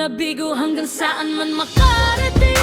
mula Bigo hanggang saan man makarating.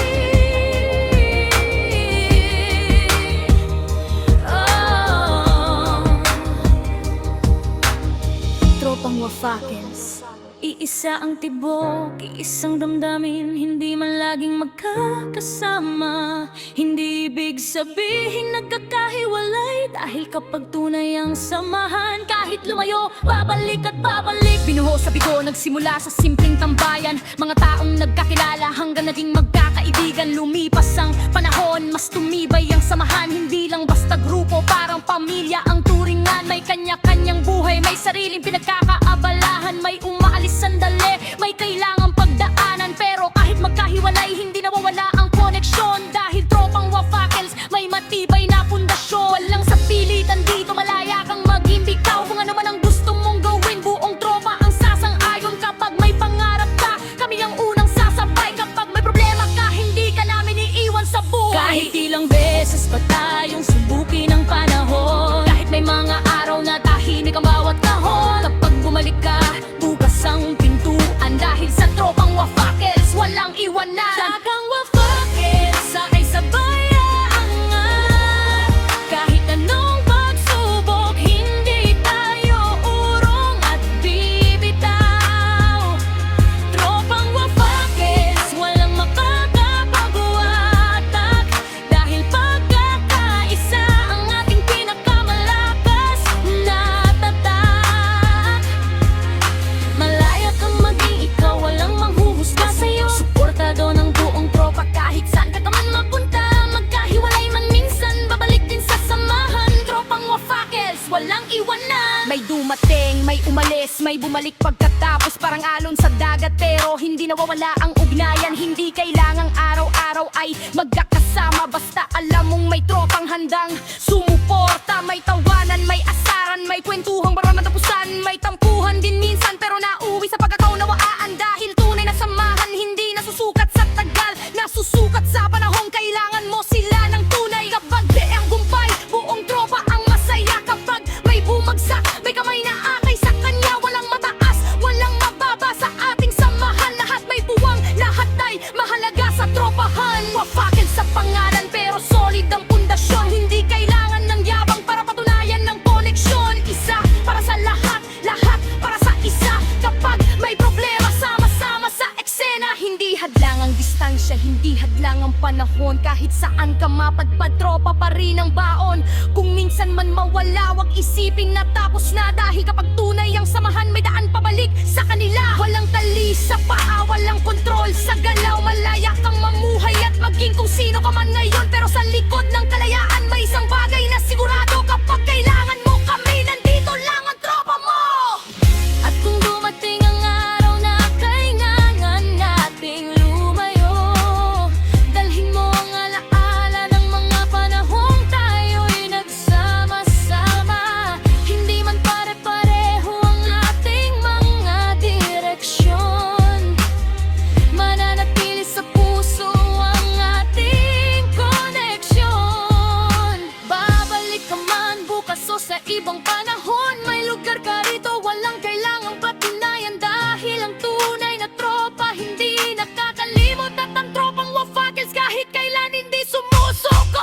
Tropang Wafakels, iisa ang tibok, iisang damdamin, hindi man laging magkakasama. Hindi ibig sabihin nagkakahiwalay, dahil kapag tunay ang samahan, kahit lumayo, babalik at babalik. Binuho sa Bigo, nagsimula sa simpleng tambayan, mga taong nagkakilala hanggang naging magkakaibigan. Lumipas ang panahon, mas tumibay ang samahan, hindi lang basta grupo, parang pamilya ang turingan. May kanya-kanyang buhay, may sariling pinagkakaabalahan, may umaalis sandali, may kailangang pagdaanan. Pero kahit magkahiwalay, hindi nawawala ang koneksyon, dahil tropang Wafakels may matibay na pundasyon. Walang sa pilitan dito, malaya kang maging bikaw. Kung ano man ang gusto mong gawin, buong tropa ang sasang-ayon. Kapag may pangarap ka, kami ang unang sasabay. Kapag may problema ka, hindi ka namin iiwan sa buhay. Kahit ilang beses pa tayong subukin ang panahon, kahit may mga araw na tahimik ang bawat kahon, kapag bumalik ka, bukas ang pintuan, dahil sa tropang Wafakels walang iwanan. Sakang Wafakels, sabay-sabay aangat, kahit anong pagsubok, hindi tayo urong at bibitaw. Tropang Wafakels, walang makakapagwatak, dahil pagkakaisa ang ating pinakamalakas na tatak. Malaya kang maging ikaw, walang manghuhusga sa'yo. Suportado ng buong tropa kahit saan ka man mapunta. Magkahiwalay man minsan, babalik din sa samahan. Tropang Wafakels, walang iwanan. May dumating, may umalis, may bumalik pagkatapos, parang alon sa dagat, pero hindi nawawala ang ugnayan. Hindi kailangang araw-araw ay magkakasama, basta alam mong may tropang handang sumuporta. May tawanan, may asaran, may kwentuhang parang matapusan, may tampuhan din minsan, pero nauwi sa pagkakaunawaan. Dahil tunay na samahan, hindi nasusukat sa tagal, nasusukat sa panahon. Kailangan mo sila ng tunay. Kapag di ang gumpay, buong tropa ang masaya. Kapag may bumagsak, may kamay na akay sa kanya. Walang mataas, walang mababa sa ating samahan. Lahat may buwang, lahat ay mahalaga sa tropahan. Wafakels sa pangalan, pero solid ang pundasyon. Hindi kailangan ng yabang para patunayan ng koneksyon. Isa para sa lahat, lahat para sa isa. Kapag may problema, sama-sama sa eksena. Hindi hadlang ang distansya, hindi hadlang ang panahon. Kahit saan ka mapadpad, tropa pa rin ang baon. Kung minsan man mawala, wag isipin na tapos na, dahil kapag tunay ang samahan, may daan pabalik sa kanila. Walang tali sa paa, walang kontrol sa galaw. Malaya kang mamuhay at maging kung sino ka man ngayon, pero sa likod ng kalayaan may isang bagay na sigurado. Kapag kailangan mo kami, nandito lang ang tropa mo. At kung dumating ang araw na kailangan nating lumayo, dalhin mo ang alaala ng mga panahong tayo'y nagsama-sama. Hindi man pare-pareho ang ating mga direksyon, mananatili sa puso ang ating koneksyon. Babalik ka man bukas o sa ibang panahon, may lugar ka rito, walang kailangang patunayan. Dahil ang tunay na tropa hindi nakakalimot, at ang tropang Wafakels kahit kailan hindi sumusuko.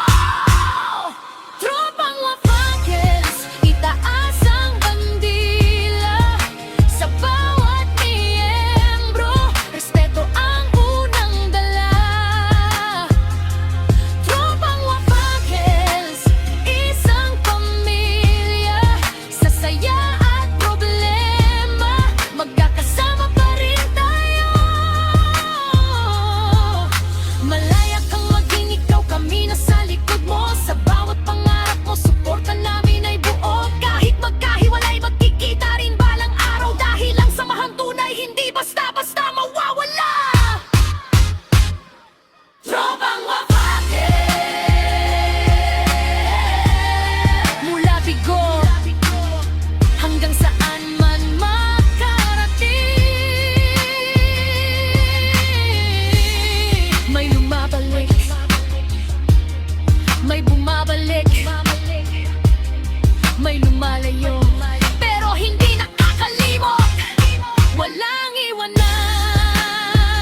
Tropang Wafakels, itaas ang bandila sa bawat miyembro, respeto ang unang dala. Tropang Wafakels, isang pamilya, sa saya at problema, magkakasama pa rin tayo. Malaya kang maging ikaw, kami nasa likod mo. Sa bawat pangarap mo, suporta namin ay buo. Kahit magkahiwalay, magkikita rin balang araw, dahil ang samahang tunay hindi basta-basta mawawala. Tropang Wafakels, mula Bigo hanggang saan man makarating. May lumabalik, may bumabalik, may lumalayo, pero hindi nakakalimot. Walang iwanan.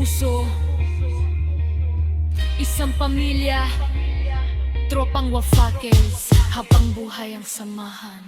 puso. Isang pamilya, tropang Wafakels, habang buhay ang samahan.